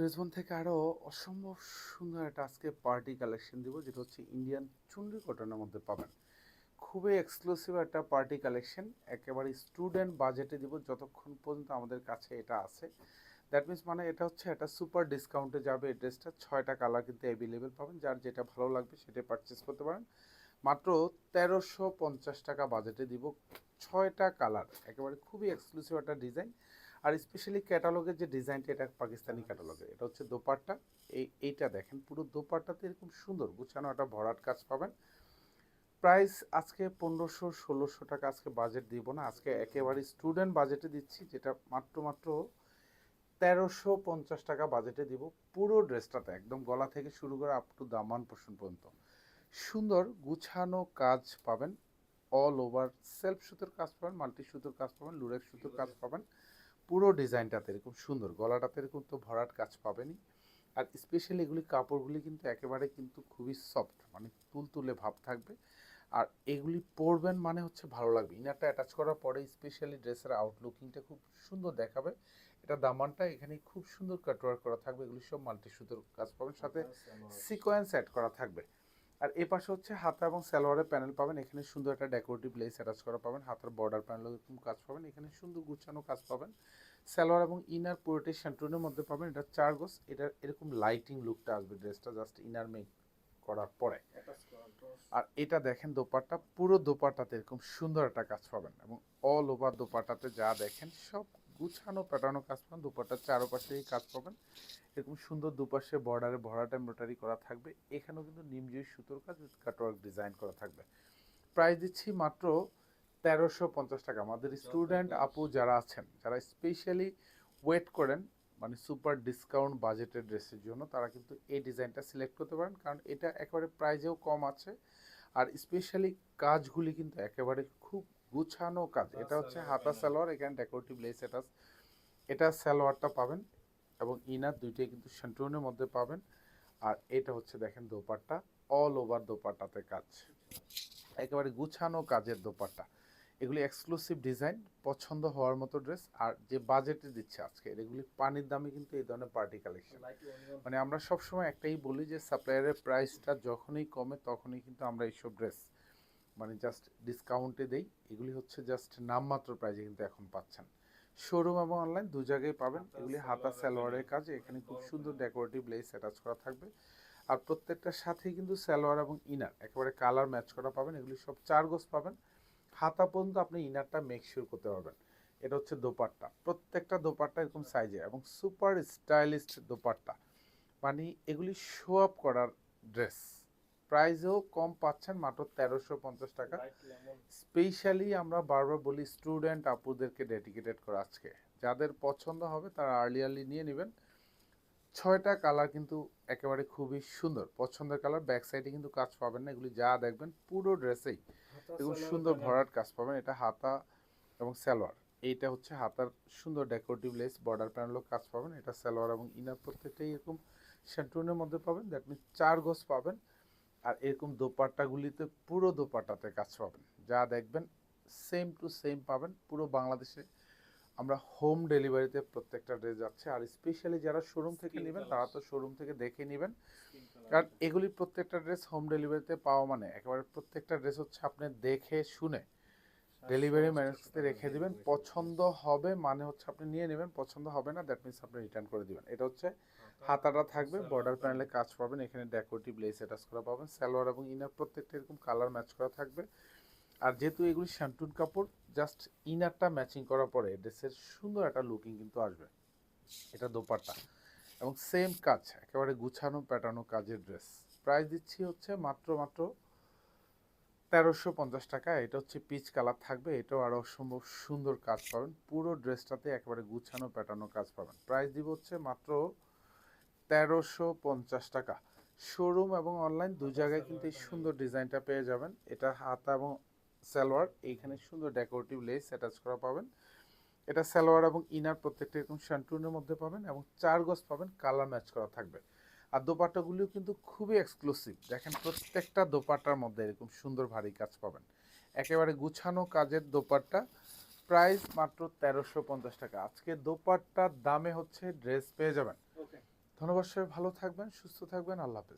রেজবন থেকে আরও অসম্ভব সুন্দর একটা আজকে পার্টি কালেকশন দিব, যেটা হচ্ছে ইন্ডিয়ান চুনরি কটনের মধ্যে পাবেন। খুবই এক্সক্লুসিভ একটা পার্টি কালেকশন, একেবারে স্টুডেন্ট বাজেটে দিব যতক্ষণ পর্যন্ত আমাদের কাছে এটা আছে। দ্যাট মিনস মানে এটা হচ্ছে একটা সুপার ডিসকাউন্টে যাবে। এই ড্রেসটা 6টা কালার কিন্তু অ্যাভেলেবেল পাবেন, যার যেটা ভালো লাগবে সেটা পারচেস করতে পারেন। মাত্র 1350 টাকা বাজেটে দিব, 6টা কালার, একেবারে খুবই এক্সক্লুসিভ একটা ডিজাইন। আর স্পেশালি ক্যাটালগের যে ডিজাইনটা, এটা পাকিস্তানি ক্যাটালগের। এটা হচ্ছে দোপাট্টা। এইটা দেখেন, পুরো দোপাট্টাতে এরকম সুন্দর গুছানো একটা ভরাট কাজ পাবেন। প্রাইস আজকে 1500-1600 টাকা, আজকে বাজেট দিব না, আজকে একেবারে স্টুডেন্ট বাজেটে দিচ্ছি, যেটা মাত্র মাত্র 1350 টাকা বাজেটে দিব। পুরো ড্রেসটাতে একদম গলা থেকে শুরু করে আপ টু দামান পোর্শন পর্যন্ত সুন্দর গুছানো কাজ পাবেন। অল ওভার সেলফ সুতোর কাজ পাবেন, মাল্টি সুতোর কাজ পাবেন, লুরেক্স সুতোর কাজ পাবেন। পুরো ডিজাইনটাতে এরকম সুন্দর, গলাটাতে এরকম তো ভরাট কাজ পাবেনই। আর স্পেশালি এগুলি কাপড়গুলি কিন্তু একেবারে কিন্তু খুবই সফট, মানে তুলতুলে ভাব থাকবে। আর এগুলি পরবেন মানে হচ্ছে ভালো লাগবে। ইনারটা অ্যাটাচ করার পরে স্পেশালি ড্রেসের আউটলুকিংটা খুব সুন্দর দেখাবে। এটা দামানটা এখানে খুব সুন্দর কাটওয়ার্ক করা থাকবে, এগুলি সব মাল্টি সুতোর কাজ পাবেন, সাথে সিকোয়েন্স অ্যাড করা থাকবে। আর এ পাশে হচ্ছে হাতা এবং সালোয়ারের প্যানেল পাবেন, এখানে সুন্দর একটা ডেকোরেটিভ লেস অ্যাটাচ করা পাবেন, হাতার বর্ডার প্যানেল এরকম কাজ পাবেন, এখানে সুন্দর গুছানো কাজ পাবেন। সালোয়ার এবং ইনার পুরোটাই শ্যান্টুনের মধ্যে পাবেন। এটা 4 গজ, এটা এরকম লাইটিং লুকটা আসবে ড্রেসটা জাস্ট ইনার মেক করার পরে। আর এটা দেখেন দোপাট্টা, পুরো দোপাট্টাতে এরকম সুন্দর একটা কাজ পাবেন, এবং অল ওভার দোপাট্টাতে যা দেখেন সব গুছানো প্যাটার্নও কাজ পাবেন। দোপাট্টার চারপাশেই কাজ পাবেন, এরকম সুন্দর দুপাশে বর্ডারে ভরাট এমব্রয়ডারি করা থাকবে। এখানেও কিন্তু নিমজুই সুতোর কাজ কাটওয়ার্ক ডিজাইন করা থাকবে। প্রাইস দিচ্ছি মাত্র 1350 টাকা। আমাদের স্টুডেন্ট আপু যারা আছেন, যারা স্পেশালি ওয়েট করেন মানে সুপার ডিসকাউন্ট বাজেটের ড্রেসের জন্য, তারা কিন্তু এই ডিজাইনটা সিলেক্ট করতে পারেন, কারণ এটা একেবারে প্রাইজেও কম আছে। আর স্পেশালি কাজগুলি কিন্তু একেবারে খুব গুছানো কাজ। এটা হচ্ছে হাতা সালোয়ার, এখানে ডেকোরেটিভ লেস এটা, এটা সালোয়ারটা পাবেন, এবং ইনার দুইটাই কিন্তু সেন্টুনের মধ্যে পাবেন। আর এটা হচ্ছে দেখেন দোপাট্টা, অল ওভার দোপাট্টাতে কাজ, একেবারে গুছানো কাজের দোপাট্টা। এগুলি এক্সক্লুসিভ ডিজাইন, পছন্দ হওয়ার মতো ড্রেস। আর যে বাজেটে দিচ্ছে আজকে, এগুলি পানির দামে কিন্তু এই ধরনের পার্টি কালেকশন। মানে আমরা সবসময় একটাই বলি যে সাপ্লায়ারের প্রাইসটা যখনই কমে তখনই কিন্তু আমরা এইসব ড্রেস মানে জাস্ট ডিসকাউন্টে দেই। এগুলি হচ্ছে জাস্ট নামমাত্র প্রাইজে কিন্তু এখন পাচ্ছেন। শোরুম এবং অনলাইন দু জায়গায় পাবেন। এগুলি হাতা সালোয়ারের কাজ, এখানে খুব সুন্দর ডেকোরেটিভ লেস অ্যাটাচ করা থাকবে। আর প্রত্যেকটার সাথেই কিন্তু সালোয়ার এবং ইনার একেবারে কালার ম্যাচ করা পাবেন। এগুলি সব 4 গজ পাবেন, হাতা পর্যন্ত আপনি ইনারটা মেক শিওর করতে পারবেন। এটা হচ্ছে দোপাট্টা, প্রত্যেকটা দোপাট্টা এরকম সাইজে এবং সুপার স্টাইলিস্ট দোপাট্টা। মানে এগুলি শো আপ করার ড্রেস। প্রাইসেও কম পাচ্ছেন, মাত্র 1350 টাকা। স্পেশালি আমরা বারবার বলি স্টুডেন্ট আপুদেরকে ডেডিকেটেড করা আজকে। যাদের পছন্দ হবে তারা আর্লি নিয়ে নেবেন। 6টা কালার কিন্তু একেবারে খুবই সুন্দর পছন্দের কালার। ব্যাক সাইডে কিন্তু কাজ পাবেন না, এগুলি যা দেখবেন পুরো ড্রেসেই এরকম সুন্দর ভরাট কাজ পাবেন। এটা হাতা এবং সালোয়ার, এইটা হচ্ছে হাতার সুন্দর ডেকোরেটিভ লেস বর্ডার প্যানেলও কাজ পাবেন। এটা সালোয়ার এবং ইনার প্রত্যেকটাই এরকম শ্যান্টুনের মধ্যে পাবেন, দ্যাট মিনস 4 গজ পাবেন। আর এরকম দোপাট্টাগুলিতে পুরো দোপাট্টাতে কাজ পাবেন, যা দেখবেন সেম টু সেম পাবেন পুরো বাংলাদেশে। আমরা হোম ডেলিভারিতে প্রত্যেকটা ড্রেস যাচ্ছে। আর স্পেশালি যারা শোরুম থেকে নেবেন তারা তো শোরুম থেকে দেখে নেবেন, কারণ এগুলি প্রত্যেকটা ড্রেস হোম ডেলিভারিতে পাওয়া মানে একেবারে প্রত্যেকটা ড্রেস হচ্ছে আপনি দেখে শুনে ডেলিভারি ম্যানেজকে রেখে দিবেন। পছন্দ হবে মানে হচ্ছে আপনি নিয়ে নেবেন, পছন্দ হবে না দ্যাট মিনস আপনি রিটার্ন করে দিবেন। এটা হচ্ছে হাতাটা থাকবে, বর্ডার প্যানেলে কাজ পাবেন, এখানে ডেকোরেটিভ লেস অ্যাটাচ করা পাবেন। সালোয়ার এবং ইনার প্রত্যেকটা এরকম কালার ম্যাচ করা থাকবে। আর যেহেতু এগুলি শ্যান্টুন কাপড়, জাস্ট ইনারটা ম্যাচিং করার পরে ড্রেসের সুন্দর একটা লুকিং কিন্তু আসবে। এটা দোপাট্টা এবং সেম কাজ, একেবারে গুছানো প্যাটার্নো কাজের ড্রেস। প্রাইস দিচ্ছি হচ্ছে মাত্র মাত্র 1350 টাকা। এটা হচ্ছে পিচ কালার থাকবে, এটাও আরও অসম্ভব সুন্দর কাজ পাবেন। পুরো ড্রেসটাতে একেবারে গুছানো প্যাটার্নো কাজ পাবেন। প্রাইস দিব হচ্ছে মাত্র 1350 টাকা। শোরুম এবং অনলাইন দু জায়গায় কিন্তু এই সুন্দর ডিজাইনটা পেয়ে যাবেন। এটা হাতা এবং সালোয়ার, এইখানে সুন্দর ডেকোরেটিভ লেস অ্যাটাচ করা পাবেন। এটা সালোয়ার এবং ইনার প্রত্যেকটা এরকম শান্টুনের মধ্যে পাবেন, এবং 4 গজ পাবেন, কালার ম্যাচ করা থাকবে। আর দোপাট্টাগুলিও কিন্তু খুবই এক্সক্লুসিভ, দেখেন প্রত্যেকটা দোপাট্টার মধ্যে এরকম সুন্দর ভারী কাজ পাবেন, একেবারে গুছানো কাজের দোপাট্টা। প্রাইস মাত্র 1350 টাকা। আজকে দোপাট্টার দামে হচ্ছে ড্রেস পেয়ে যাবেন। ধন্যবাদ, সবাই ভালো থাকবেন, সুস্থ থাকবেন। আল্লাহ হাফেজ।